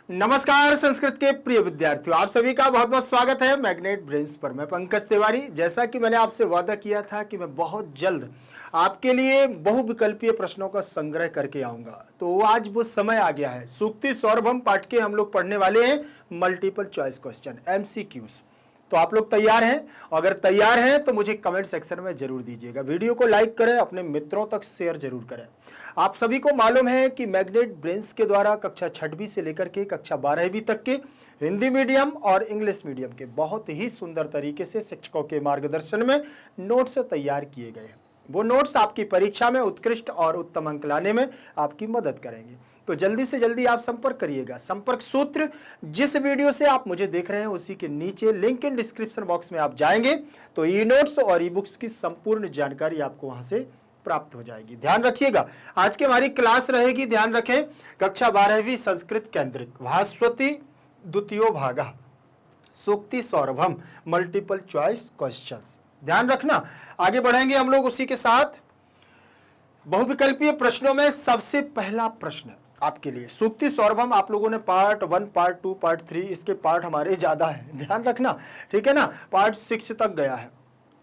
नमस्कार संस्कृत के प्रिय विद्यार्थियों, आप सभी का बहुत बहुत स्वागत है मैग्नेट ब्रेन्स पर। मैं पंकज तिवारी। जैसा कि मैंने आपसे वादा किया था कि मैं बहुत जल्द आपके लिए बहुविकल्पीय प्रश्नों का संग्रह करके आऊंगा, तो आज वो समय आ गया है। सूक्ति सौरभम पाठ के हम लोग पढ़ने वाले हैं मल्टीपल चॉइस क्वेश्चन MCQs। तो आप लोग तैयार हैं? अगर तैयार हैं तो मुझे कमेंट सेक्शन में जरूर दीजिएगा। वीडियो को लाइक करें, अपने मित्रों तक शेयर जरूर करें। आप सभी को मालूम है कि मैग्नेट ब्रेन्स के द्वारा कक्षा 6वीं से लेकर के कक्षा 12वीं तक के हिंदी मीडियम और इंग्लिश मीडियम के बहुत ही सुंदर तरीके से शिक्षकों के मार्गदर्शन में नोट्स तैयार किए गए हैं। वो नोट्स आपकी परीक्षा में उत्कृष्ट और उत्तम अंक लाने में आपकी मदद करेंगे। तो जल्दी से जल्दी आप संपर्क करिएगा। संपर्क सूत्र जिस वीडियो से आप मुझे देख रहे हैं उसी के नीचे लिंक इन डिस्क्रिप्शन बॉक्स में आप जाएंगे तो ई नोट्स और ई बुक्स की संपूर्ण जानकारी आपको वहां से प्राप्त हो जाएगी। ध्यान रखिएगा, आज की हमारी क्लास रहेगी, ध्यान रखें, कक्षा 12वीं संस्कृत केंद्रित भास्वती द्वितीयो भागा सूक्ति सौरभम मल्टीपल चॉइस क्वेश्चंस। ध्यान रखना, आगे बढ़ेंगे हम लोग उसी के साथ। बहुविकल्पीय प्रश्नों में सबसे पहला प्रश्न आपके लिए सूक्ति सौरभम। आप लोगों ने पार्ट 1, पार्ट 2, पार्ट 3, इसके पार्ट हमारे ज्यादा है, ध्यान रखना, ठीक है ना। पार्ट 6 तक गया है।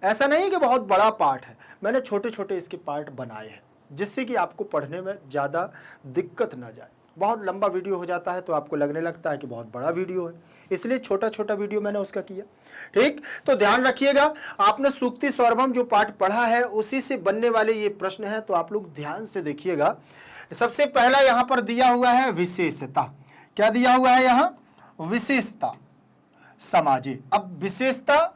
ऐसा नहीं कि बहुत बड़ा पार्ट है, मैंने छोटे छोटे इसके पार्ट बनाए हैं जिससे कि आपको पढ़ने में ज्यादा दिक्कत ना जाए। बहुत लंबा वीडियो हो जाता है तो आपको लगने लगता है कि बहुत बड़ा वीडियो है, इसलिए छोटा छोटा वीडियो मैंने उसका किया। ठीक, तो ध्यान रखिएगा, आपने सूक्ति सौरभम जो पाठ पढ़ा है उसी से बनने वाले ये प्रश्न है, तो आप लोग ध्यान से देखिएगा। सबसे पहला यहां पर दिया हुआ है विशेषता। क्या दिया हुआ है यहां? विशेषता समाजे। अब विशेषता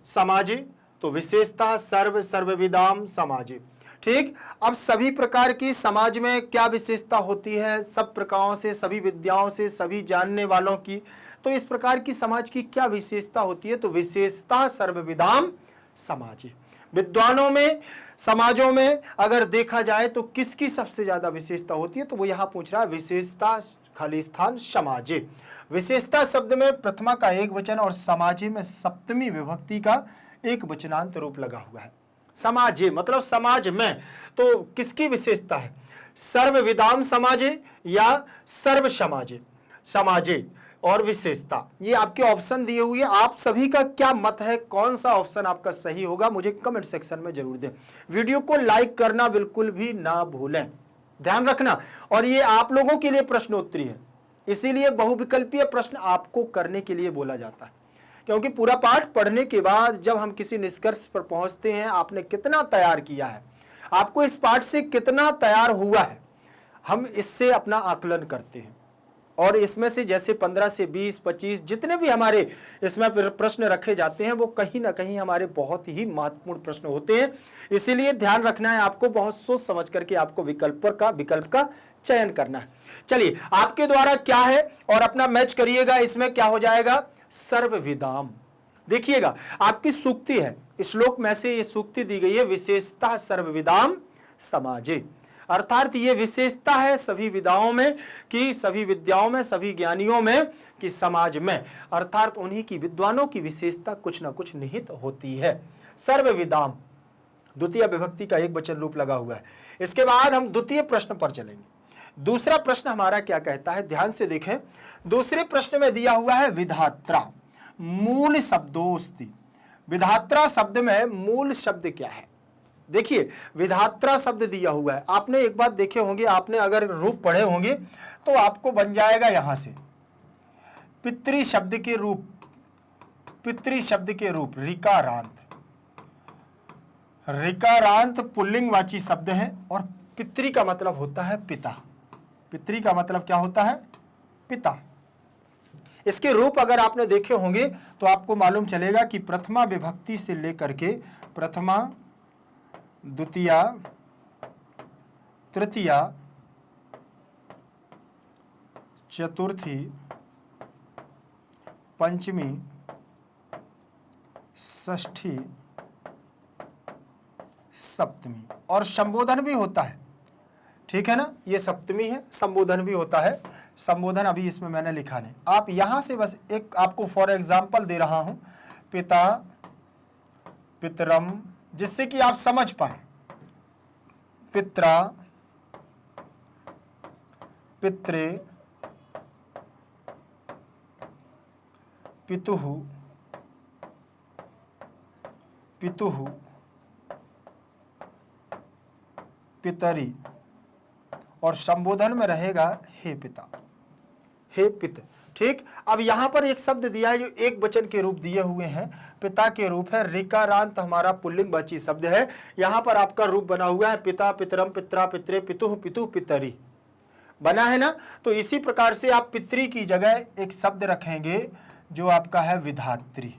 समाजे, तो विशेषता सर्व सर्वविदाम समाजे। ठीक, अब सभी प्रकार की समाज में क्या विशेषता होती है? सब प्रकारों से, सभी विद्याओं से, सभी जानने वालों की, तो इस प्रकार की समाज की क्या विशेषता होती है? तो विशेषता सर्वविदाम समाजे। विद्वानों में, समाजों में अगर देखा जाए तो किसकी सबसे ज्यादा विशेषता होती है? तो वो यहां पूछ रहा है विशेषता खाली स्थान समाजे। विशेषता शब्द में प्रथमा का एक वचन और समाजे में सप्तमी विभक्ति का एक वचनांत रूप लगा हुआ है। समाजे मतलब समाज में, तो किसकी विशेषता है? सर्वविदाम समाजे या सर्व समाजे? समाजे और विशेषता, ये आपके ऑप्शन दिए हुए हैं। आप सभी का क्या मत है, कौन सा ऑप्शन आपका सही होगा, मुझे कमेंट सेक्शन में जरूर दें। वीडियो को लाइक करना बिल्कुल भी ना भूलें, ध्यान रखना। और ये आप लोगों के लिए प्रश्नोत्तरी है, इसीलिए बहुविकल्पीय प्रश्न आपको करने के लिए बोला जाता है, क्योंकि पूरा पाठ पढ़ने के बाद जब हम किसी निष्कर्ष पर पहुंचते हैं, आपने कितना तैयार किया है, आपको इस पाठ से कितना तैयार हुआ है, हम इससे अपना आकलन करते हैं। और इसमें से जैसे 15 से 20, 25 जितने भी हमारे इसमें प्रश्न रखे जाते हैं वो कहीं ना कहीं हमारे बहुत ही महत्वपूर्ण प्रश्न होते हैं। इसीलिए ध्यान रखना है, आपको बहुत सोच समझ करके आपको विकल्प का चयन करना है। चलिए, आपके द्वारा क्या है और अपना मैच करिएगा। इसमें क्या हो जाएगा? सर्वविदाम। देखिएगा, आपकी सूक्ति है, श्लोक में से ये सूक्ति दी गई है, विशेषता सर्वविदाम समाजे, अर्थात ये विशेषता है सभी विदाओं में कि सभी विद्याओं में, सभी ज्ञानियों में कि समाज में, अर्थात उन्हीं की विद्वानों की विशेषता कुछ ना कुछ निहित होती है। सर्वविदाम द्वितीय विभक्ति का एक वचन रूप लगा हुआ है। इसके बाद हम द्वितीय प्रश्न पर चलेंगे। दूसरा प्रश्न हमारा क्या कहता है, ध्यान से देखें। दूसरे प्रश्न में दिया हुआ है विधात्रा मूल शब्दोस्ति। विधात्रा शब्द में मूल शब्द क्या है? देखिए, विधात्रा शब्द दिया हुआ है, आपने एक बात देखे होंगे, आपने अगर रूप पढ़े होंगे तो आपको बन जाएगा यहां से पितृ शब्द के रूप, पितृ शब्द के रूप ऋकारांत। ऋकारांत पुल्लिंगवाची शब्द है और पितृ का मतलब होता है पिता। पितृ का मतलब क्या होता है? पिता। इसके रूप अगर आपने देखे होंगे तो आपको मालूम चलेगा कि प्रथमा विभक्ति से लेकर के प्रथमा, द्वितीया, तृतीया, चतुर्थी, पंचमी, षष्ठी, सप्तमी और संबोधन भी होता है, ठीक है ना। ये सप्तमी है, संबोधन भी होता है। संबोधन अभी इसमें मैंने लिखा नहीं, आप यहां से बस एक आपको फॉर एग्जांपल दे रहा हूं, पिता, पितरम, जिससे कि आप समझ पाए। पित्रा, पित्रे, पितुः, पितुः, पितरी, और संबोधन में रहेगा हे पिता, हे पित। ठीक, अब यहां पर एक शब्द दिया है जो एक वचन के रूप दिए हुए हैं, पिता के रूप है। ऋकारांत हमारा पुल्लिंगवाची शब्द है, यहां पर आपका रूप बना हुआ है पिता, पितरम, पित्रा, पित्रे, पितुः, पितुः, पितरी बना है ना। तो इसी प्रकार से आप पितरी की जगह एक शब्द रखेंगे जो आपका है विधात्री।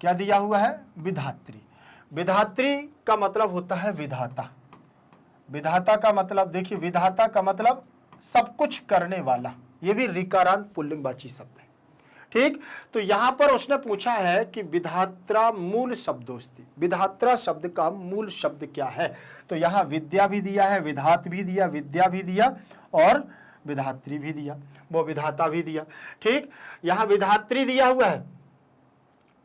क्या दिया हुआ है? विधात्री। विधात्री का मतलब होता है विधाता। विधाता का मतलब देखिए, विधाता का मतलब सब कुछ करने वाला, ये भी ऋकारांत पुल्लिंगवाची शब्द है। ठीक, तो यहां पर उसने पूछा है कि विधात्रा मूल शब्दोस्ति, विधात्रा शब्द का मूल शब्द क्या है? तो यहां विद्या भी दिया है, विधात भी दिया, विद्या भी दिया और विधात्री भी दिया, वो विधाता भी दिया। ठीक, यहां विधात्री दिया हुआ है।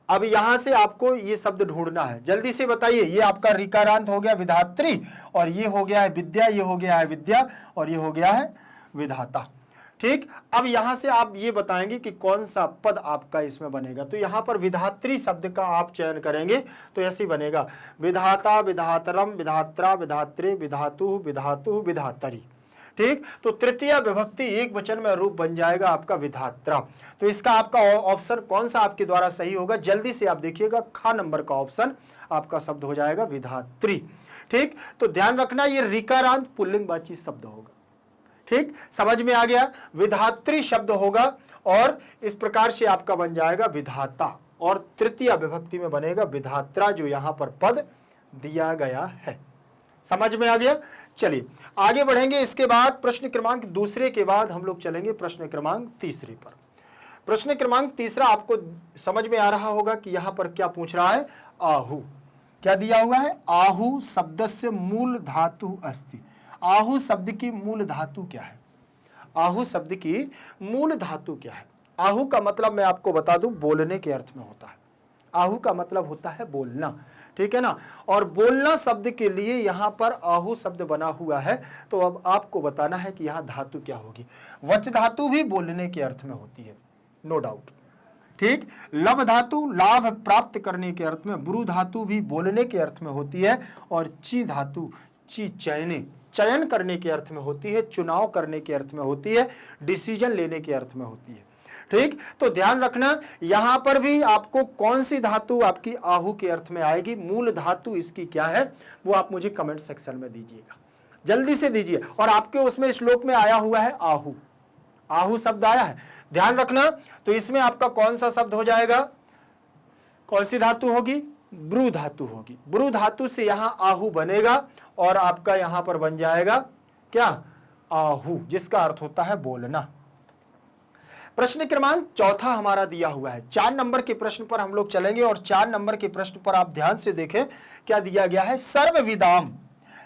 अब यहां से आपको ये शब्द ढूंढना है, जल्दी से बताइए। ये आपका ऋकारांत हो गया विधात्री, और ये हो गया है विद्या, ये हो गया है विद्या, और ये हो गया है विधाता। ठीक, अब यहां से आप ये बताएंगे कि कौन सा पद आपका इसमें बनेगा। तो यहां पर विधात्री शब्द का आप चयन करेंगे तो ऐसे बनेगा विधाता, विधातरम, विधात्रा, विधात्रे, विधातु, विधातु, विधातरी। ठीक, तो तृतीय विभक्ति एक वचन में रूप बन जाएगा आपका विधात्रा। तो इसका आपका ऑप्शन कौन सा आपके द्वारा सही होगा? जल्दी से आप देखिएगा, ख नंबर का ऑप्शन आपका शब्द हो जाएगा विधात्री। ठीक, तो ध्यान रखना ये ऋकारांत पुल्लिंगवाची शब्द होगा। ठीक, समझ में आ गया? विधात्री शब्द होगा और इस प्रकार से आपका बन जाएगा विधाता, और तृतीय विभक्ति में बनेगा विधात्रा, जो यहां पर पद दिया गया है। समझ में आ गया? चलिए आगे बढ़ेंगे। इसके बाद प्रश्न क्रमांक दूसरे के बाद हम लोग चलेंगे प्रश्न क्रमांक तीसरे पर। प्रश्न क्रमांक तीसरा आपको समझ में आ रहा होगा कि यहां पर क्या पूछ रहा है? आहु। क्या दिया हुआ है? आहु शब्दस्य मूल धातु अस्ति। आहु शब्द की मूल धातु क्या है? आहु शब्द की मूल धातु क्या है? आहु का मतलब मैं आपको बता दूं, बोलने के अर्थ में होता है। आहु का मतलब होता है बोलना, ठीक है ना। और बोलना शब्द के लिए यहां पर आहु शब्द बना हुआ है। तो अब आपको बताना है कि यहां धातु क्या होगी। वच धातु भी बोलने के अर्थ में होती है, नो डाउट। ठीक, लव धातु लाभ प्राप्त करने के अर्थ में, ब्रू धातु भी बोलने के अर्थ में होती है, और ची धातु ची चयने, चयन करने के अर्थ में होती है, चुनाव करने के अर्थ में होती है, डिसीजन लेने के अर्थ में होती है। ठीक, तो ध्यान रखना यहां पर भी आपको कौन सी धातु आपकी आहु के अर्थ में आएगी, मूल धातु इसकी क्या है, वो आप मुझे कमेंट सेक्शन में दीजिएगा, जल्दी से दीजिए। और आपके उसमें श्लोक में आया हुआ है आहु, आहु शब्द आया है, ध्यान रखना। तो इसमें आपका कौन सा शब्द हो जाएगा, कौन सी धातु होगी? ब्रू धातु होगी। ब्रू धातु से यहां आहु बनेगा और आपका यहां पर बन जाएगा क्या? आहु, जिसका अर्थ होता है बोलना। प्रश्न क्रमांक चौथा हमारा दिया हुआ है। 4 नंबर के प्रश्न पर हम लोग चलेंगे, और 4 नंबर के प्रश्न पर आप ध्यान से देखें क्या दिया गया है। सर्वविदाम,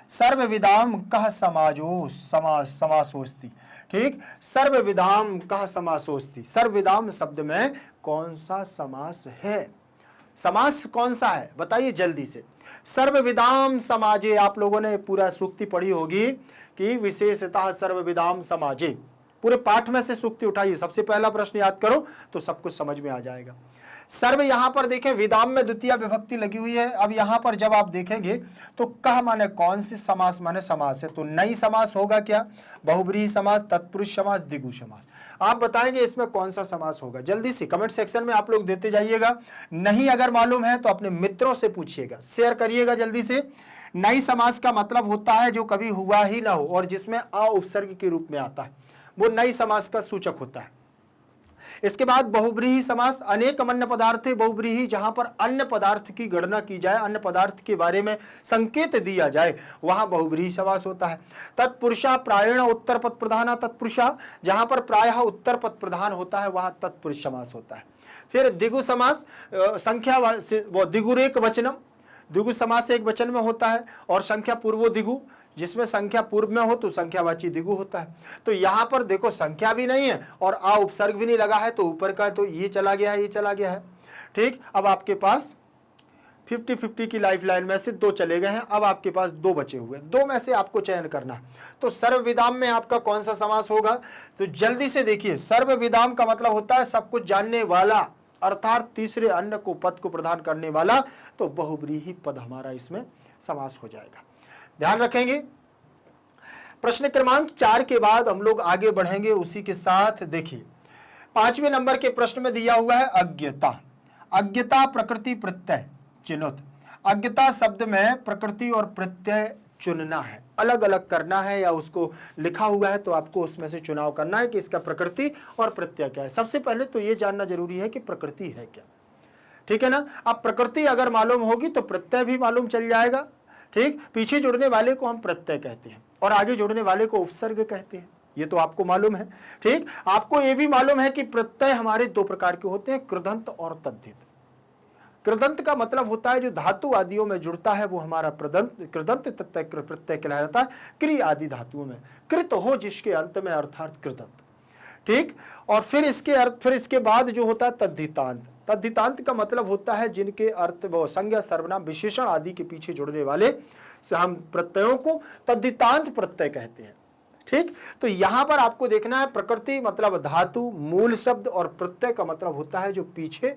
सर्वविदाम कह समाजो समासोस्ति। ठीक, सर्वविदाम कह समासोस्ति। सर्वविदाम शब्द में कौन सा समास है? समास कौन सा है बताइए जल्दी से। सर्वविदाम समाजे, आप लोगों ने पूरा सूक्ति पढ़ी होगी कि विशेषतः सर्वविदाम समाजे, पूरे पाठ में से सूक्ति उठाइए, सबसे पहला प्रश्न याद करो तो सब कुछ समझ में आ जाएगा। सर्व यहां पर देखें विदाम में द्वितीय विभक्ति लगी हुई है। अब यहां पर जब आप देखेंगे तो कह माने कौन सी, समास माने समास है, तो नई समास होगा क्या? बहुब्रीहि समास, तत्पुरुष समास, द्विगु समास। आप बताएंगे इसमें कौन सा समास होगा, जल्दी से कमेंट सेक्शन में आप लोग देते जाइएगा। नहीं अगर मालूम है तो अपने मित्रों से पूछिएगा, शेयर करिएगा जल्दी से। नई समास का मतलब होता है जो कभी हुआ ही ना हो और जिसमें अ उपसर्ग के रूप में आता है, वो नई समास का सूचक होता है। इसके बाद बहुब्रीहि समास, अनेक अन्य पदार्थ है बहुब्रीहि, जहां पर अन्य पदार्थ की गणना की जाए, अन्य पदार्थ के बारे में संकेत दिया जाए, वहां बहुब्रीहि समास होता है। तत्पुरुषा प्रायण उत्तर पद प्रधान तत्पुरुषा, जहां पर प्रायः उत्तर पद प्रधान होता है वहां तत्पुरुष समास होता है। फिर द्विगु समास, संख्या वो द्विगुरेक वचनम, द्विगु समास एक वचन में होता है, और संख्या पूर्वो द्विगु, जिसमें संख्या पूर्व में हो तो संख्यावाची द्विगु होता है। तो यहां पर देखो संख्या भी नहीं है और आ उपसर्ग भी नहीं लगा है, तो ऊपर का तो ये चला गया है, ये चला गया है। ठीक, अब आपके पास 50-50 की लाइफ लाइन में से 2 चले गए हैं, अब आपके पास 2 बचे हुए, 2 में से आपको चयन करना है। तो सर्वविदाम में आपका कौन सा समास होगा? तो जल्दी से देखिए, सर्वविदाम का मतलब होता है सब कुछ जानने वाला, अर्थात तीसरे अन्न को पद को प्रदान करने वाला, तो बहुव्रीहि पद हमारा इसमें समास हो जाएगा। ध्यान रखेंगे। प्रश्न क्रमांक 4 के बाद हम लोग आगे बढ़ेंगे उसी के साथ। देखिए 5वें नंबर के प्रश्न में दिया हुआ है अज्ञता। अज्ञता प्रकृति प्रत्यय चिन्हित। अज्ञता शब्द में प्रकृति और प्रत्यय चुनना है, अलग अलग करना है, या उसको लिखा हुआ है तो आपको उसमें से चुनाव करना है कि इसका प्रकृति और प्रत्यय क्या है। सबसे पहले तो ये जानना जरूरी है कि प्रकृति है क्या, ठीक है ना। अब प्रकृति अगर मालूम होगी तो प्रत्यय भी मालूम चल जाएगा, ठीक। पीछे जुड़ने वाले को हम प्रत्यय कहते हैं और आगे जुड़ने वाले को उपसर्ग कहते हैं, ये तो आपको मालूम है, ठीक। आपको ये भी मालूम है कि प्रत्यय हमारे 2 प्रकार के होते हैं, कृदंत और तद्धित। कृदंत का मतलब होता है जो धातु आदियों में जुड़ता है वो हमारा कृदंत प्रत्यय कहलाता है। क्रि आदि धातुओं में कृत हो जिसके अंत में, अर्थात कृदंत, ठीक। और फिर इसके बाद जो होता है तद्धितांत। तद्धितांत का मतलब होता है जिनके अर्थ वो संज्ञा सर्वनाम विशेषण आदि के पीछे जुड़ने वाले से हम प्रत्ययों को तद्धितांत प्रत्यय कहते हैं, ठीक। तो यहां पर आपको देखना है प्रकृति मतलब धातु मूल शब्द और प्रत्यय का मतलब होता है जो पीछे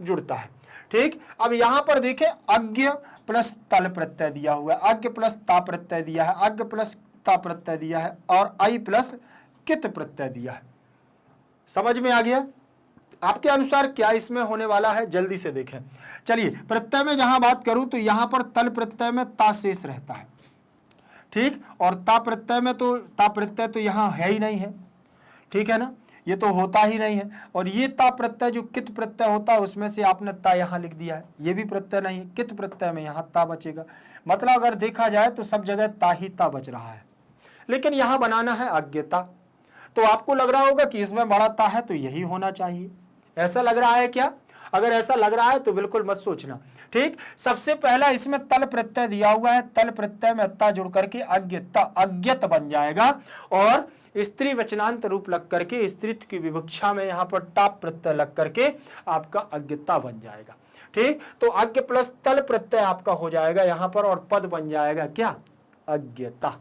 जुड़ता है, ठीक। अब यहां पर देखें अज्ञ प्लस तल प्रत्यय दिया हुआ है, अज्ञ प्लस ता प्रत्यय दिया है, अज्ञ प्लस ता प्रत्यय दिया है और आई प्लस कित प्रत्यय दिया है। समझ में आ गया? आपके अनुसार क्या इसमें होने वाला है, जल्दी से देखें। चलिए प्रत्यय में जहां बात करूं तो यहां पर तल प्रत्यय में ता शेष रहता है, ठीक। और ता प्रत्यय तो यहां है ही नहीं है, ठीक है ना, ये तो होता ही नहीं है। और ये ता प्रत्यय जो कित प्रत्यय होता है उसमें से आपने ता यहां लिख दिया है, ये भी प्रत्यय नहीं है। कित प्रत्यय में यहां ता बचेगा, मतलब अगर देखा जाए तो सब जगह ता ही ता बच रहा है, लेकिन यहां बनाना है अज्ञता। तो आपको लग रहा होगा कि इसमें बड़ा ता है तो यही होना चाहिए, ऐसा लग रहा है क्या? अगर ऐसा लग रहा है तो बिल्कुल मत सोचना, ठीक। सबसे पहला इसमें तल प्रत्यय दिया हुआ है, तल प्रत्यय में ता जुड़ करके अज्ञत बन जाएगा और स्त्री वचनांत रूप लग करके स्त्रीत्व की विवक्षा में यहां पर टाप प्रत्यय लग करके आपका अज्ञता बन जाएगा, ठीक। तो अज्ञ प्लस तल प्रत्यय आपका हो जाएगा यहां पर और पद बन जाएगा क्या? अज्ञता।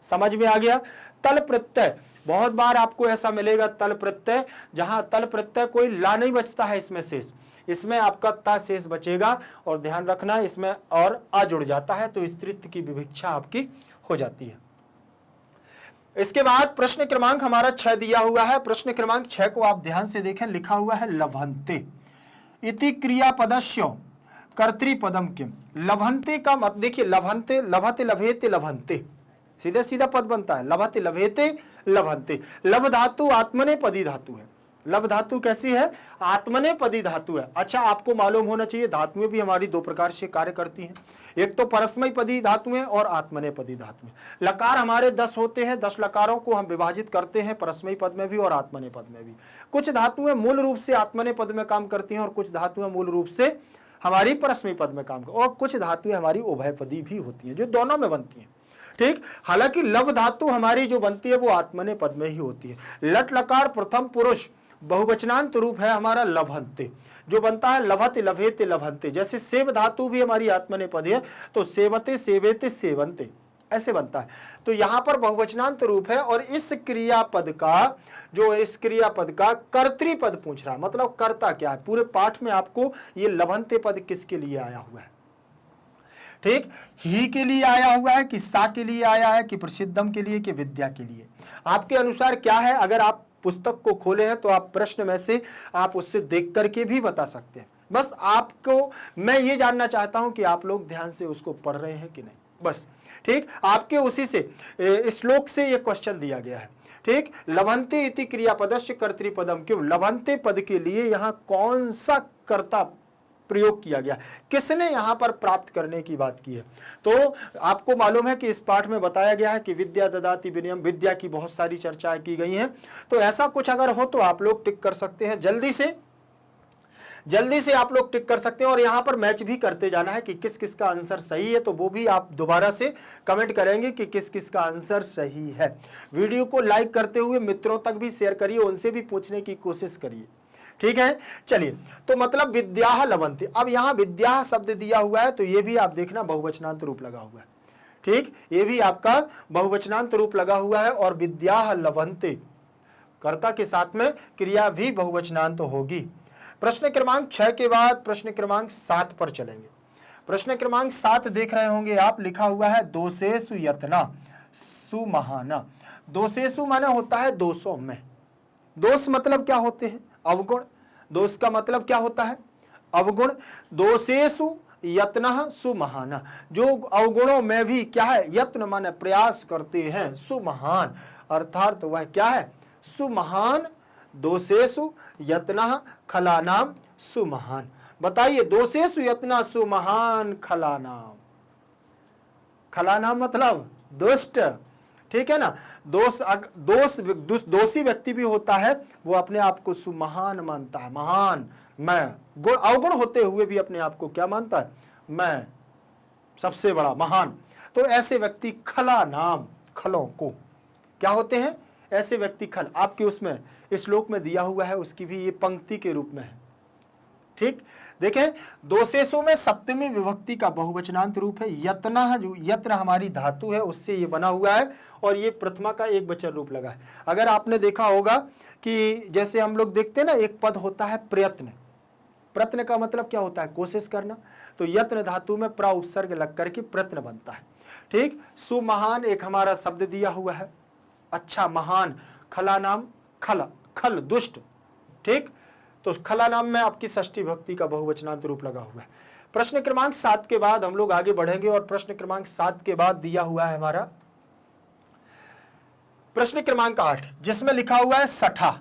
समझ में आ गया? तल प्रत्यय बहुत बार आपको ऐसा मिलेगा, तल प्रत्यय जहां तल प्रत्यय कोई ला नहीं बचता है इसमें शेष, इसमें आपका ता शेष बचेगा और ध्यान रखना इसमें और आ जुड़ जाता है तो स्त्रीत्व की विवक्षा आपकी हो जाती है। इसके बाद प्रश्न क्रमांक हमारा 6 दिया हुआ है। प्रश्न क्रमांक 6 को आप ध्यान से देखें, लिखा हुआ है लभन्ते इति क्रियापदस्य कर्तृपदम किम। लभन्ते का मत देखिए, लभन्ते लभते लभेते लभन्ते, सीधे सीधा पद बनता है, लभते लभेते लभन्ते। लभ धातु आत्मनेपदी धातु है। लभ धातु कैसी है? आत्मनेपदी धातु है। अच्छा आपको मालूम होना चाहिए धातुएं भी हमारी 2 प्रकार से कार्य करती हैं, एक तो परस्मैपदी धातुएं और आत्मनेपदी धातुएं। लकार हमारे 10 होते हैं, 10 लकारों को हम विभाजित करते हैं परस्मय पद में भी और आत्मनेपद में भी। कुछ धातुएं मूल रूप से आत्मनेपद में काम करती हैं और कुछ धातुएं मूल रूप से हमारी परस्मय पद में काम करती हैं और कुछ धातुएं हमारी उभयपदी भी होती हैं जो दोनों में बनती हैं, ठीक। हालांकि लव धातु हमारी जो बनती है वो आत्मनेपद में ही होती है। लट लकार प्रथम पुरुष बहुवचनांत रूप है हमारा लभन्ते, जो बनता है लभते लभेते लभन्ते। जैसे सेव धातु भी हमारी आत्मनेपद है तो सेवते सेवेते सेवन्ते ऐसे बनता है। तो यहां पर बहुवचनांत रूप है और इस क्रियापद का कर्तृपद पूछ रहा है, मतलब कर्ता क्या है। पूरे पाठ में आपको ये लभन्ते पद किसके लिए आया हुआ है, ठीक। ही के लिए आया हुआ है कि सा के लिए आया है कि प्रसिद्धम के लिए कि विद्या के लिए, आपके अनुसार क्या है? अगर आप पुस्तक को खोले हैं तो आप प्रश्न में से आप उससे देख करके भी बता सकते हैं। बस आपको मैं ये जानना चाहता हूं कि आप लोग ध्यान से उसको पढ़ रहे हैं कि नहीं, बस, ठीक। आपके उसी से श्लोक से ये क्वेश्चन दिया गया है, ठीक। लभन्ते इति क्रियापदस्य कर्तृपदम क्यों, लभन्ते पद के लिए यहाँ कौन सा कर्ता प्रयोग किया गया, किसने यहां पर प्राप्त करने की बात की है? तो आपको मालूम है कि इस पाठ में बताया गया है कि विद्या ददाति विनयम, विद्या की बहुत सारी चर्चाएं की गई हैं। तो ऐसा कुछ अगर हो तो आप लोग टिक कर सकते हैं, जल्दी से आप लोग टिक कर सकते हैं और यहां पर मैच भी करते जाना है कि किस किस का आंसर सही है। तो वो भी आप दोबारा से कमेंट करेंगे कि किस किस का आंसर सही है। वीडियो को लाइक करते हुए मित्रों तक भी शेयर करिए, उनसे भी पूछने की कोशिश करिए, ठीक है। चलिए, तो मतलब विद्या लवंती। अब यहां विद्या शब्द दिया हुआ है तो ये भी आप देखना बहुवचनांत रूप लगा हुआ है। ठीक, ये भी आपका बहुवचनांत रूप लगा हुआ है। और विद्या लवंते कर्ता के साथ में क्रिया भी बहुवचनांत होगी। प्रश्न क्रमांक 6 के बाद प्रश्न क्रमांक 7 पर चलेंगे। प्रश्न क्रमांक 7 देख रहे होंगे आप, लिखा हुआ है दोषेषु यत्ना सुमहाना। दोषेषु माने होता है दोषों में। दोष मतलब क्या होते हैं? अवगुण। दोष का मतलब क्या होता है? अवगुण। दोषेषु यत्न सुमहाना, जो अवगुणों में भी क्या है? यत्न माने प्रयास करते हैं, सुमहान अर्थात वह क्या है? सुमहान। दोषेषु यत्न खलानाम सुमहान। बताइए, दोषेषु यत्न सुमहान खलानाम। खलानाम मतलब दुष्ट, ठीक है ना। दोषी व्यक्ति भी होता है, वो अपने आप को सुमहान मानता है, महान, मैं। अवगुण होते हुए भी अपने आप को क्या मानता है? मैं सबसे बड़ा, महान। तो ऐसे व्यक्ति खला नाम, खलों को क्या होते हैं? ऐसे व्यक्ति खल। आपके उसमें श्लोक में दिया हुआ है, उसकी भी ये पंक्ति के रूप में है। ठीक, देखें, दोषेषु में सप्तमी विभक्ति का बहुवचनांत रूप है यत्न। जो यत्न हमारी धातु है उससे ये बना हुआ है, और ये प्रथमा का एक वचन रूप लगा है। अगर आपने देखा होगा कि जैसे हम लोग देखते हैं ना, एक पद होता है प्रयत्न। प्रयत्न का मतलब क्या होता है? कोशिश करना। तो यत्न धातु में प्रा उपसर्ग लग करके प्रयत्न बनता है। ठीक, सुमहान एक हमारा शब्द दिया हुआ है, अच्छा, महान। खला नाम, खल, खल दुष्ट। ठीक, तो खला नाम में आपकी षष्ठी भक्ति का बहुवचनांत रूप लगा हुआ है। प्रश्न क्रमांक 7 के बाद हम लोग आगे बढ़ेंगे, और प्रश्न क्रमांक 7 के बाद दिया हुआ है हमारा प्रश्न क्रमांक 8, जिसमें लिखा हुआ है सठा।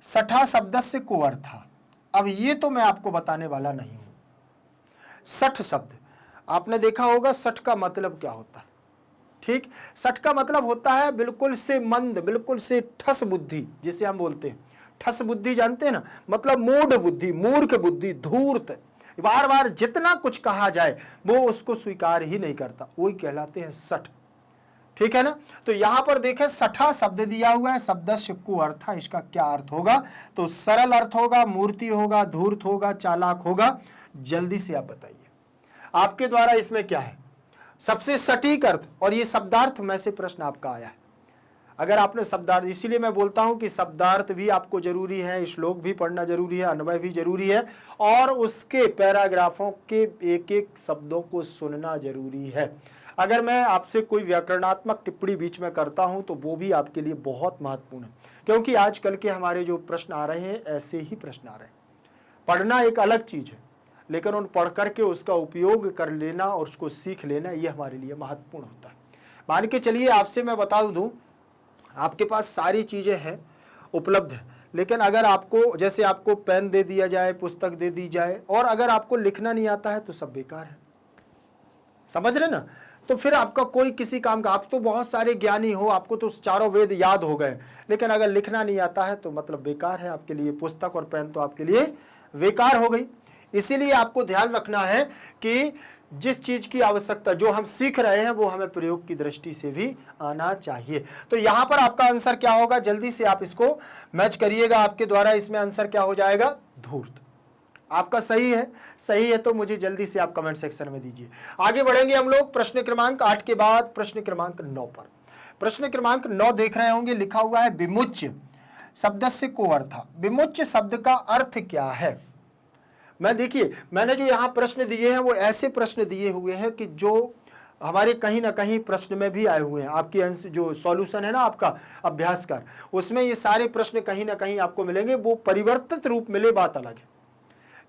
सठा शब्द से को अर्था। अब ये तो मैं आपको बताने वाला नहीं हूं। सठ शब्द आपने देखा होगा, सठ का मतलब क्या होता है? ठीक, सठ का मतलब होता है बिल्कुल से मंद, बिल्कुल से ठस बुद्धि, जिसे हम बोलते हैं ठस बुद्धि, जानते हैं ना, मतलब मूढ़ बुद्धि, मूर्ख बुद्धि, धूर्त। बार बार जितना कुछ कहा जाए वो उसको स्वीकार ही नहीं करता, वही कहलाते हैं सठ। ठीक है ना। तो यहां पर देखें, सठा शब्द दिया हुआ है, शब्दस्य को अर्थ। इसका क्या अर्थ होगा? तो सरल अर्थ होगा, मूर्ति होगा, धूर्त होगा, चालाक होगा। जल्दी से आप बताइए, आपके द्वारा इसमें क्या है सबसे सटीक अर्थ? और ये शब्दार्थ में से प्रश्न आपका आया है। अगर आपने शब्दार्थ, इसीलिए मैं बोलता हूं कि शब्दार्थ भी आपको जरूरी है, श्लोक भी पढ़ना जरूरी है, अन्वय भी जरूरी है, और उसके पैराग्राफों के एक एक शब्दों को सुनना जरूरी है। अगर मैं आपसे कोई व्याकरणात्मक टिप्पणी बीच में करता हूं तो वो भी आपके लिए बहुत महत्वपूर्ण है, क्योंकि आजकल के हमारे जो प्रश्न आ रहे हैं ऐसे ही प्रश्न आ रहे हैं। पढ़ना एक अलग चीज है, लेकिन उन पढ़ करके उसका उपयोग कर लेना और उसको सीख लेना, ये हमारे लिए महत्वपूर्ण होता है। मान के चलिए, आपसे मैं बता दूं, आपके पास सारी चीजें हैं, उपलब्ध है, लेकिन अगर आपको, जैसे आपको पेन दे दिया जाए, पुस्तक दे दी जाए, और अगर आपको लिखना नहीं आता है तो सब बेकार है। समझ रहे ना। तो फिर आपका कोई किसी काम का, आप तो बहुत सारे ज्ञानी हो, आपको तो चारों वेद याद हो गए, लेकिन अगर लिखना नहीं आता है तो मतलब बेकार है आपके लिए। पुस्तक और पेन तो आपके लिए बेकार हो गई। इसीलिए आपको ध्यान रखना है कि जिस चीज की आवश्यकता, जो हम सीख रहे हैं, वो हमें प्रयोग की दृष्टि से भी आना चाहिए। तो यहां पर आपका आंसर क्या होगा? जल्दी से आप इसको मैच करिएगा। आपके द्वारा इसमें आंसर क्या हो जाएगा? धूर्त। आपका सही है। सही है तो मुझे जल्दी से आप कमेंट सेक्शन में दीजिए। आगे बढ़ेंगे हम लोग प्रश्न क्रमांक 8 के बाद प्रश्न क्रमांक 9 पर। प्रश्न क्रमांक 9 देख रहे होंगे, लिखा हुआ है विमुच्य शब्द से को अर्थ। विमुच्य शब्द का अर्थ क्या है? मैं देखिए, मैंने जो यहाँ प्रश्न दिए हैं वो ऐसे प्रश्न दिए हुए हैं कि जो हमारे कहीं ना कहीं प्रश्न में भी आए हुए हैं। आपकी जो सॉल्यूशन है ना आपका अभ्यास का, उसमें ये सारे प्रश्न कहीं ना कहीं आपको मिलेंगे। वो परिवर्तित रूप मिले बात अलग है,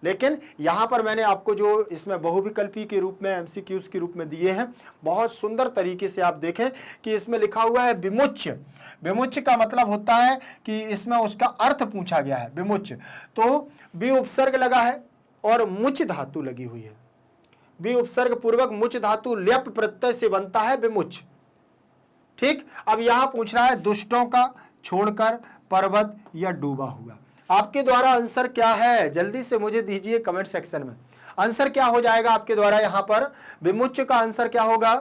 लेकिन यहां पर मैंने आपको जो इसमें बहुविकल्पी के रूप में, एमसीक्यूज के रूप में दिए हैं, बहुत सुंदर तरीके से आप देखें कि इसमें लिखा हुआ है विमुच्य। विमुच्य का मतलब होता है कि इसमें उसका अर्थ पूछा गया है। विमुच्य तो बी उपसर्ग लगा है और मुच धातु लगी हुई है। बी उपसर्ग पूर्वक मुच धातु ल्यप प्रत्यय से बनता है विमुच्य। ठीक, अब यहां पूछ रहा है दुष्टों का छोड़कर पर्वत या डूबा हुआ। आपके द्वारा आंसर क्या है? जल्दी से मुझे दीजिए कमेंट सेक्शन में। आंसर क्या हो जाएगा आपके द्वारा? यहां पर विमुच्य का आंसर क्या होगा?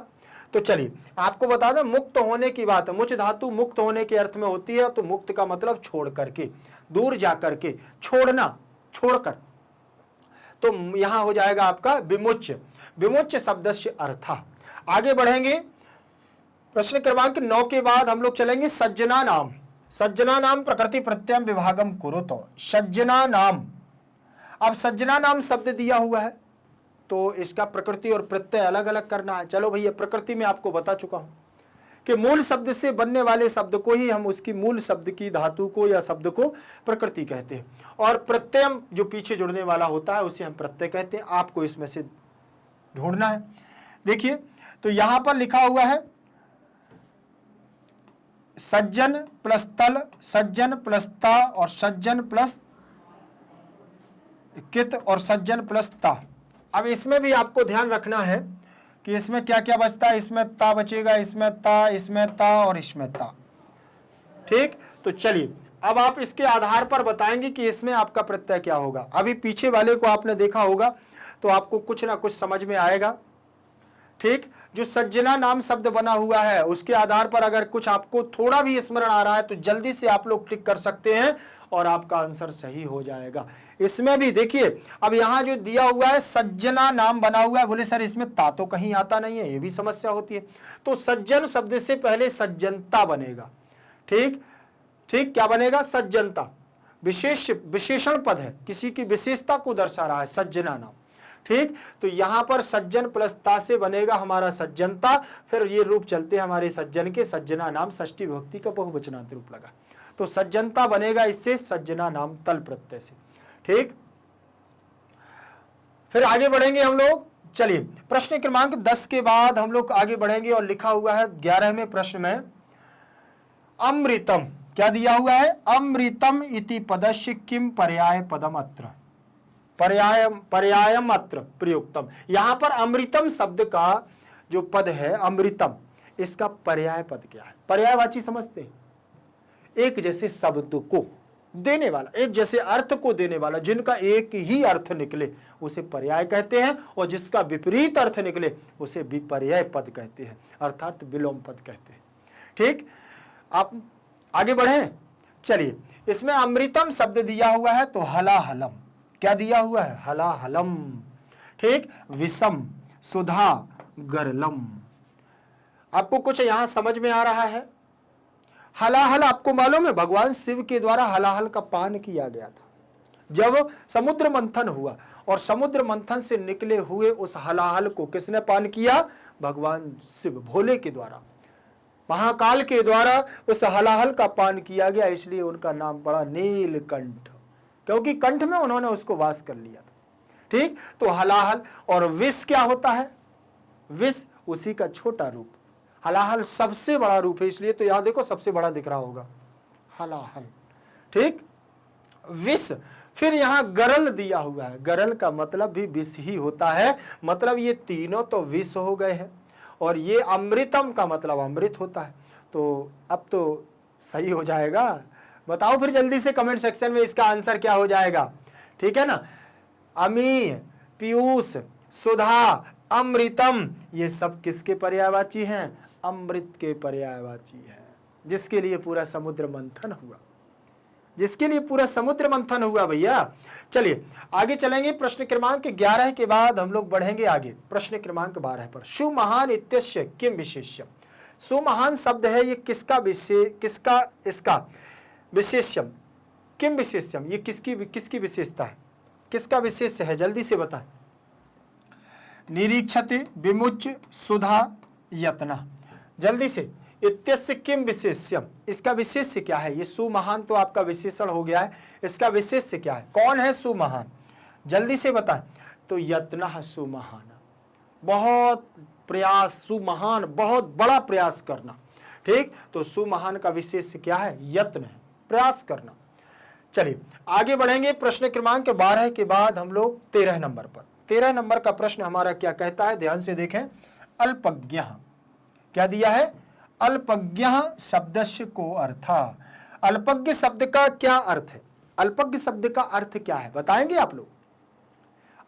तो चलिए आपको बता दें, मुक्त होने की बात है। मुच धातु मुक्त होने के अर्थ में होती है, तो मुक्त का मतलब छोड़ करके, दूर जा करके, छोड़ना, छोड़कर। तो यहां हो जाएगा आपका विमुच्य। विमुच्य शब्द से अर्थ। आगे बढ़ेंगे, प्रश्न क्रमांक 9 के बाद हम लोग चलेंगे सज्जना नाम। सज्जना नाम प्रकृति प्रत्यय विभागम कुरुतो। सज्जना नाम, अब सज्जना नाम शब्द दिया हुआ है तो इसका प्रकृति और प्रत्यय अलग अलग करना है। चलो भैया, प्रकृति में आपको बता चुका हूं कि मूल शब्द से बनने वाले शब्द को ही हम उसकी मूल शब्द की धातु को या शब्द को प्रकृति कहते हैं, और प्रत्यय जो पीछे जुड़ने वाला होता है उसे हम प्रत्यय कहते हैं। आपको इसमें से ढूंढना है। देखिए, तो यहां पर लिखा हुआ है सज्जन प्लस तल, सज्जन प्लस ता, और सज्जन प्लस कित, और सज्जन प्लस ता। अब इसमें भी आपको ध्यान रखना है कि इसमें क्या क्या बचता है। इसमें ता बचेगा, इसमें ता, इसमें ता, और इसमें ता। ठीक, तो चलिए अब आप इसके आधार पर बताएंगे कि इसमें आपका प्रत्यय क्या होगा। अभी पीछे वाले को आपने देखा होगा तो आपको कुछ ना कुछ समझ में आएगा। ठीक, जो सज्जना नाम शब्द बना हुआ है उसके आधार पर अगर कुछ आपको थोड़ा भी स्मरण आ रहा है तो जल्दी से आप लोग टिक कर सकते हैं और आपका आंसर सही हो जाएगा। इसमें भी देखिए, अब यहां जो दिया हुआ है सज्जना नाम बना हुआ है, बोले सर इसमें ता तो कहीं आता नहीं है, ये भी समस्या होती है। तो सज्जन शब्द से पहले सज्जनता बनेगा। ठीक ठीक, क्या बनेगा? सज्जनता। विशेषण पद है, किसी की विशेषता को दर्शा रहा है सज्जना नाम। ठीक, तो यहां पर सज्जन प्लस ता से बनेगा हमारा सज्जनता। फिर ये रूप चलते हैं हमारे सज्जन के, सज्जना नाम षष्ठी विभक्ति का बहुवचनांत रूप लगा, तो सज्जनता बनेगा इससे सज्जना नाम तल प्रत्यय से। ठीक, फिर आगे बढ़ेंगे हम लोग। चलिए प्रश्न क्रमांक 10 के बाद हम लोग आगे बढ़ेंगे और लिखा हुआ है 11वें प्रश्न में अमृतम। क्या दिया हुआ है? अमृतम इति पदस्य किम पर्याय पदम अत्र। पर्यायम अत्र प्रयुक्तम। यहां पर अमृतम शब्द का जो पद है अमृतम, इसका पर्याय पद क्या है? पर्यायवाची समझते हैं, एक जैसे शब्द को देने वाला, एक जैसे अर्थ को देने वाला, जिनका एक ही अर्थ निकले उसे पर्याय कहते हैं, और जिसका विपरीत अर्थ निकले उसे विपर्याय पद कहते हैं, अर्थात विलोम पद कहते हैं। ठीक, आप आगे बढ़े। चलिए, इसमें अमृतम शब्द दिया हुआ है तो हलाहलम। क्या दिया हुआ है? हलाहलम। ठीक, विषम, सुधा, गरलम। आपको कुछ यहां समझ में आ रहा है? हलाहल आपको मालूम है भगवान शिव के द्वारा हलाहल का पान किया गया था जब समुद्र मंथन हुआ, और समुद्र मंथन से निकले हुए उस हलाहल को किसने पान किया? भगवान शिव, भोले के द्वारा, महाकाल के द्वारा उस हलाहल का पान किया गया, इसलिए उनका नाम पड़ा नीलकंठ, क्योंकि कंठ में उन्होंने उसको वास कर लिया था। ठीक, तो हलाहल। और विष क्या होता है? विष उसी का छोटा रूप। हलाहल सबसे बड़ा रूप है, इसलिए तो यहां देखो सबसे बड़ा दिख रहा होगा हलाहल। ठीक, विष। फिर यहां गरल दिया हुआ है, गरल का मतलब भी विष ही होता है, मतलब ये तीनों तो विष हो गए हैं, और ये अमृतम का मतलब अमृत होता है। तो अब तो सही हो जाएगा। बताओ फिर जल्दी से कमेंट सेक्शन में इसका आंसर क्या हो जाएगा। ठीक है ना, अमी, पीयूष, सुधा, अमृतम, ये सब किसके पर्यायवाची हैं? अमृत के पर्यायवाची हैं, जिसके लिए पूरा समुद्र मंथन हुआ, जिसके लिए पूरा समुद्र मंथन हुआ भैया। चलिए आगे चलेंगे, प्रश्न क्रमांक 11 के बाद हम लोग बढ़ेंगे आगे प्रश्न क्रमांक 12 पर। सुमहान इत्यस्य किम विशेष्यम। सुमहान शब्द है, ये किसका इसका विशेष्यम, किम विशेष्यम, ये किसकी विशेषता है, किसका विशेष है? जल्दी से बताएं। निरीक्षते, विमुच्य, सुधा, यत्ना। जल्दी से, इत्यस्य किम विशेष्यम, इसका विशेष्य क्या है? ये सुमहान तो आपका विशेषण हो गया है, इसका विशेष्य क्या है? कौन है सुमहान? जल्दी से बताएं। तो यत्न सुमहान, बहुत प्रयास, सुमहान बहुत बड़ा प्रयास करना। ठीक, तो सुमहान का विशेष्य क्या है? यत्न है, प्रयास करना। चलिए आगे बढ़ेंगे, प्रश्न क्रमांक 12 के बाद हम लोग 13 नंबर पर। 13 नंबर का प्रश्न हमारा क्या कहता है, ध्यान से देखें। अल्पज्ञ। क्या दिया है? अल्पज्ञ शब्दस्य को अर्थ। अल्पज्ञ शब्द का क्या अर्थ है? अल्पज्ञ शब्द का अर्थ क्या है बताएंगे आप लोग?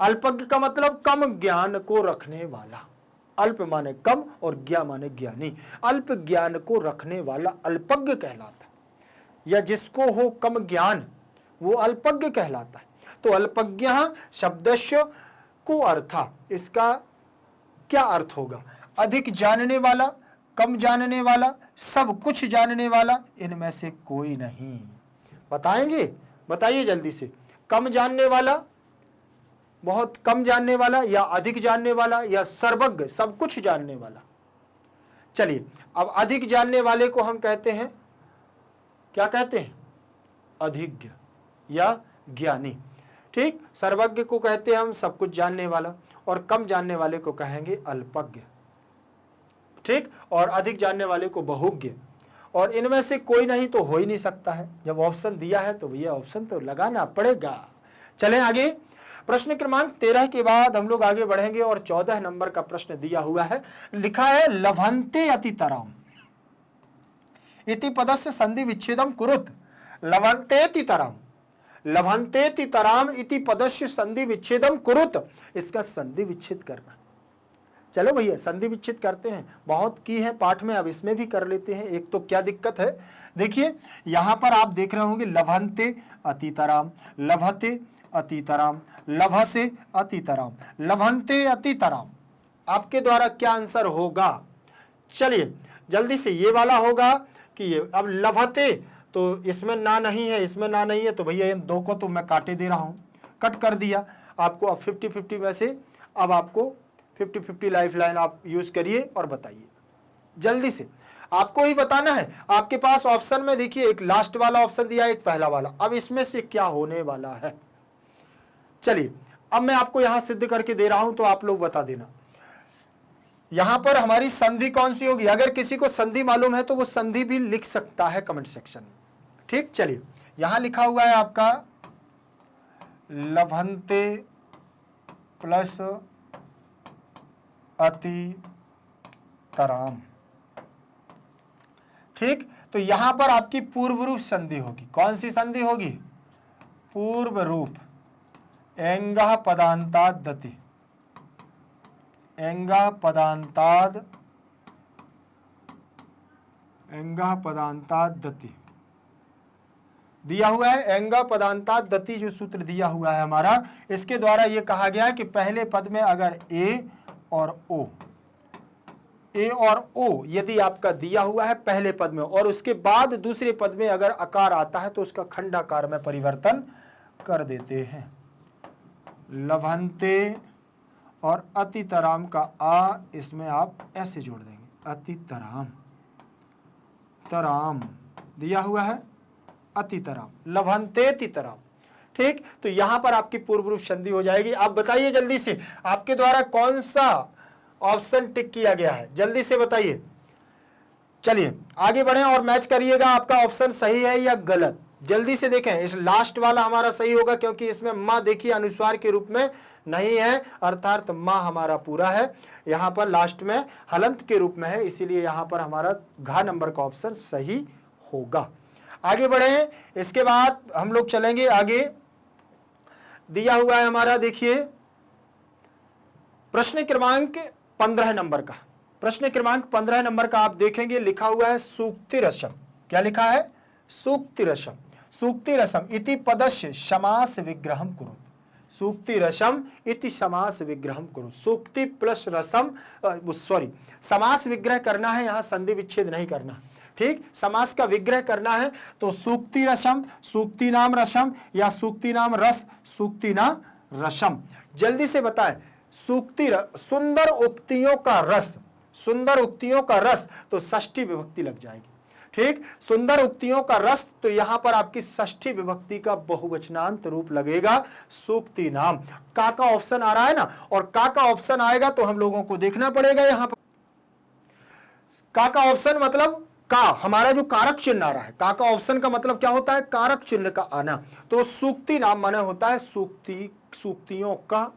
अल्पज्ञ का मतलब कम ज्ञान को रखने वाला, अल्प माने कम और ज्ञा माने ज्ञानी। अल्प ज्ञान को रखने वाला अल्पज्ञ कहलाता है, या जिसको हो कम ज्ञान वो अल्पज्ञ कहलाता है। तो अल्पज्ञ शब्दस्य को अर्था, इसका क्या अर्थ होगा? अधिक जानने वाला, कम जानने वाला, सब कुछ जानने वाला, इनमें से कोई नहीं। बताएंगे? बताइए जल्दी से। कम जानने वाला, बहुत कम जानने वाला, या अधिक जानने वाला, या सर्वज्ञ सब कुछ जानने वाला? चलिए, अब अधिक जानने वाले को हम कहते हैं, क्या कहते हैं? अधिज्ञ या ज्ञानी। ठीक, सर्वज्ञ को कहते हैं हम सब कुछ जानने वाला, और कम जानने वाले को कहेंगे अल्पज्ञ। ठीक, और अधिक जानने वाले को बहुज्ञ। और इनमें से कोई नहीं तो हो ही नहीं सकता है। जब ऑप्शन दिया है तो भैया ऑप्शन तो लगाना पड़ेगा। चलें आगे। प्रश्न क्रमांक 13 के बाद हम लोग आगे बढ़ेंगे और 14 नंबर का प्रश्न दिया हुआ है। लिखा है लभन्ते अतितराम इति पदस्य संधि विच्छेदम कुरुत। लभन्तेति तराम, लभन्तेति तराम इति पदस्य संधि विच्छेदम कुरुत। इसका संधि विच्छेद करना। चलो भैया संधि विच्छेद करते हैं, बहुत की है पाठ में, अब इसमें भी कर लेते हैं। एक तो क्या दिक्कत है, देखिए यहां पर आप देख रहे होंगे लभन्ते अतितराम, लभते अतितराम, लभसे अतितराम, लभन्ते अतितराम। आपके द्वारा क्या आंसर होगा? चलिए जल्दी से, ये वाला होगा कि ये। अब लभते तो इसमें ना नहीं है, इसमें ना नहीं है, तो भैया इन दो को तो मैं काटे दे रहा हूं, कट कर दिया आपको। अब 50-50 में से अब आपको 50-50 लाइफ लाइन आप यूज करिए और बताइए जल्दी से। आपको ही बताना है। आपके पास ऑप्शन में देखिए एक लास्ट वाला ऑप्शन दिया है, एक पहला वाला। अब इसमें से क्या होने वाला है? चलिए अब मैं आपको यहां सिद्ध करके दे रहा हूं, तो आप लोग बता देना यहां पर हमारी संधि कौन सी होगी। अगर किसी को संधि मालूम है तो वो संधि भी लिख सकता है कमेंट सेक्शन में। ठीक, चलिए यहां लिखा हुआ है आपका लभन्ते प्लस अतितराम। ठीक, तो यहां पर आपकी पूर्व रूप संधि होगी। कौन सी संधि होगी? पूर्व रूप। एंगः पदांताद दति, एंगः पदांताद, एंगः पदांताद दति दिया हुआ है। एंगः पदांताद दति जो सूत्र दिया हुआ है हमारा, इसके द्वारा यह कहा गया है कि पहले पद में अगर ए और ओ, ए और ओ यदि आपका दिया हुआ है पहले पद में, और उसके बाद दूसरे पद में अगर आकार आता है तो उसका खंडाकार में परिवर्तन कर देते हैं। लभन्ते और अतितराम का आ इसमें आप ऐसे जोड़ देंगे, अतितराम, तराम दिया हुआ है, अतितराम, लभन्ते तितराम। ठीक, तो यहां पर आपकी पूर्व रूप संधि हो जाएगी। आप बताइए जल्दी से, आपके द्वारा कौन सा ऑप्शन टिक किया गया है? जल्दी से बताइए। चलिए आगे बढ़ें और मैच करिएगा, आपका ऑप्शन सही है या गलत। जल्दी से देखें, इस लास्ट वाला हमारा सही होगा क्योंकि इसमें मां देखिए अनुस्वार के रूप में नहीं है, अर्थात मां हमारा पूरा है। यहां पर लास्ट में हलंत के रूप में है, इसीलिए यहां पर हमारा घ नंबर का ऑप्शन सही होगा। आगे बढ़े, इसके बाद हम लोग चलेंगे आगे। दिया हुआ है हमारा, देखिए प्रश्न क्रमांक 15 नंबर का। प्रश्न क्रमांक 15 नंबर का आप देखेंगे, लिखा हुआ है सूक्ति रसम। क्या लिखा है? सूक्ति रसम। सूक्ति रसम इति पदस्य समास विग्रहम कुरु। सूक्ति रसम इति समास विग्रहम कुरु। सूक्ति प्लस रसम, सॉरी समास विग्रह करना है, यहां संधि विच्छेद नहीं करना। ठीक, समास का विग्रह करना है तो सूक्ति रसम, सूक्ति नाम रसम, या सूक्ति नाम रस, सूक्ति ना रसम। जल्दी से बताएं, सूक्ति सुंदर उक्तियों का रस, सुंदर उक्तियों का रस तो षष्ठी विभक्ति लग जाएगी। ठीक, सुंदर उक्तियों का रस, तो यहां पर आपकी षष्ठी विभक्ति का बहुवचनांत रूप लगेगा सूक्ति नाम। का ऑप्शन आ रहा है ना, और का ऑप्शन आएगा तो हम लोगों को देखना पड़ेगा यहां पर का ऑप्शन मतलब का हमारा जो कारक चिन्ह आ रहा है। का ऑप्शन का मतलब क्या होता है? कारक चिन्ह का आना। तो सूक्ति नाम माने होता है सूक्ति, सूक्तियों का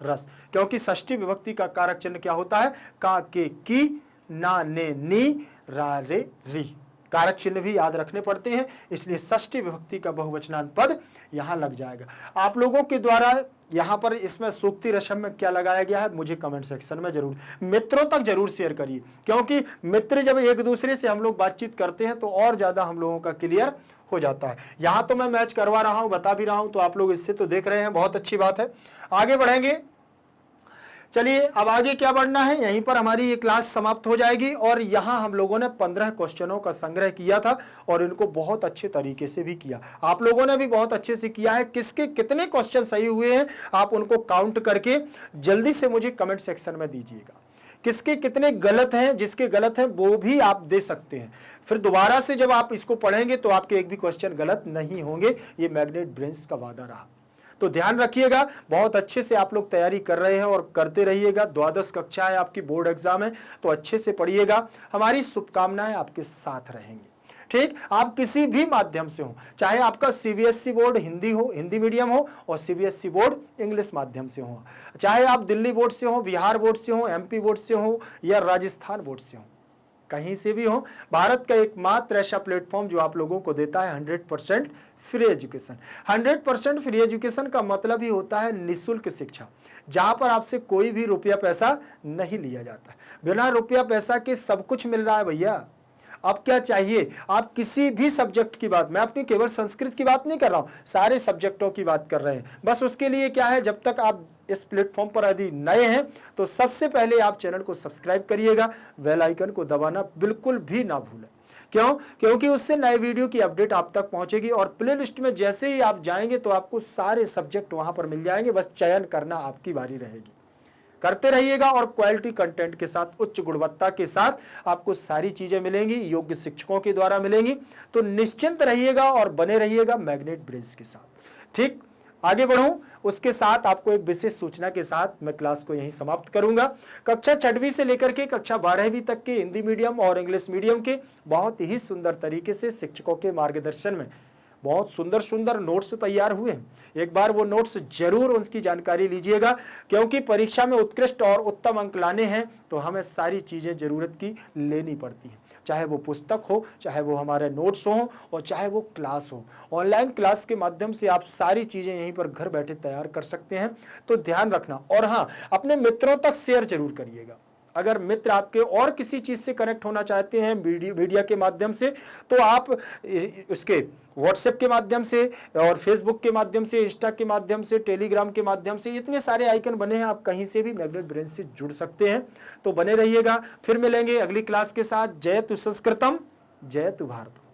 रस, क्योंकि षष्ठी विभक्ति का कारक चिन्ह क्या होता है? का, के, की, ना, ने, नी, रा, रे, री। कारक चिन्ह भी याद रखने पड़ते हैं, इसलिए षष्ठी विभक्ति का बहुवचनांत पद यहां लग जाएगा। आप लोगों के द्वारा यहां पर इसमें सूक्ति रसम में क्या लगाया गया है मुझे कमेंट सेक्शन में जरूर, मित्रों तक जरूर शेयर करिए, क्योंकि मित्र जब एक दूसरे से हम लोग बातचीत करते हैं तो और ज्यादा हम लोगों का क्लियर हो जाता है। यहां तो मैं मैच करवा रहा हूं, बता भी रहा हूं, तो आप लोग इससे तो देख रहे हैं, बहुत अच्छी बात है। आगे बढ़ेंगे, चलिए अब आगे क्या बढ़ना है, यहीं पर हमारी ये क्लास समाप्त हो जाएगी। और यहाँ हम लोगों ने 15 क्वेश्चनों का संग्रह किया था और इनको बहुत अच्छे तरीके से भी किया, आप लोगों ने भी बहुत अच्छे से किया है। किसके कितने क्वेश्चन सही हुए हैं आप उनको काउंट करके जल्दी से मुझे कमेंट सेक्शन में दीजिएगा। किसके कितने गलत हैं, जिसके गलत हैं वो भी आप दे सकते हैं, फिर दोबारा से जब आप इसको पढ़ेंगे तो आपके एक भी क्वेश्चन गलत नहीं होंगे, ये मैग्नेट ब्रेन्स का वादा रहा। तो ध्यान रखिएगा, बहुत अच्छे से आप लोग तैयारी कर रहे हैं और करते रहिएगा। द्वादश कक्षा है, आपकी बोर्ड एग्जाम है, तो अच्छे से पढ़िएगा। हमारी शुभकामनाएं आपके साथ रहेंगी। ठीक, आप किसी भी माध्यम से हो, चाहे आपका सीबीएसई बोर्ड हिंदी हो, हिंदी मीडियम हो, और सीबीएसई बोर्ड इंग्लिश माध्यम से हो, चाहे आप दिल्ली बोर्ड से हो, बिहार बोर्ड से हो, एमपी बोर्ड से हो या राजस्थान बोर्ड से हो, कहीं से भी हो, भारत का एकमात्र ऐसा प्लेटफॉर्म जो आप लोगों को देता है 100% फ्री एजुकेशन। 100% फ्री एजुकेशन का मतलब ही होता है निःशुल्क शिक्षा, जहां पर आपसे कोई भी रुपया पैसा नहीं लिया जाता। बिना रुपया पैसा के सब कुछ मिल रहा है भैया। अब क्या चाहिए, आप किसी भी सब्जेक्ट की बात, मैं अपनी केवल संस्कृत की बात नहीं कर रहा हूं, सारे सब्जेक्टों की बात कर रहे हैं। बस उसके लिए क्या है, जब तक आप इस प्लेटफॉर्म पर यदि नए हैं तो सबसे पहले आप चैनल को सब्सक्राइब करिएगा, बेल आइकन को दबाना बिल्कुल भी ना भूलें। क्यों? क्योंकि उससे नए वीडियो की अपडेट आप तक पहुंचेगी और प्लेलिस्ट में जैसे ही आप जाएंगे तो आपको सारे सब्जेक्ट वहां पर मिल जाएंगे, बस चयन करना आपकी बारी रहेगी। करते रहिएगा और क्वालिटी कंटेंट के साथ, उच्च गुणवत्ता के साथ आपको सारी चीजें मिलेंगी, योग्य शिक्षकों के द्वारा मिलेंगी। तो निश्चिंत रहिएगा और बने रहिएगा मैग्नेट ब्रेन्स के साथ। ठीक, आगे बढ़ूं उसके साथ आपको एक विशेष सूचना के साथ मैं क्लास को यहीं समाप्त करूंगा। कक्षा 6वीं से लेकर के कक्षा 12वीं तक के हिंदी मीडियम और इंग्लिश मीडियम के बहुत ही सुंदर तरीके से शिक्षकों के मार्गदर्शन में बहुत सुंदर सुंदर नोट्स तैयार हुए हैं। एक बार वो नोट्स जरूर उनकी जानकारी लीजिएगा, क्योंकि परीक्षा में उत्कृष्ट और उत्तम अंक लाने हैं तो हमें सारी चीजें जरूरत की लेनी पड़ती हैं, चाहे वो पुस्तक हो, चाहे वो हमारे नोट्स हो, और चाहे वो क्लास हो। ऑनलाइन क्लास के माध्यम से आप सारी चीजें यहीं पर घर बैठे तैयार कर सकते हैं, तो ध्यान रखना। और हाँ, अपने मित्रों तक शेयर जरूर करिएगा। अगर मित्र आपके और किसी चीज से कनेक्ट होना चाहते हैं मीडिया के माध्यम से, तो आप उसके व्हाट्सएप के माध्यम से और फेसबुक के माध्यम से, इंस्टा के माध्यम से, टेलीग्राम के माध्यम से, इतने सारे आइकन बने हैं, आप कहीं से भी मैग्नेट ब्रेन्स से जुड़ सकते हैं। तो बने रहिएगा, फिर मिलेंगे अगली क्लास के साथ। जय तु संस्कृतम, जय तु भारतम।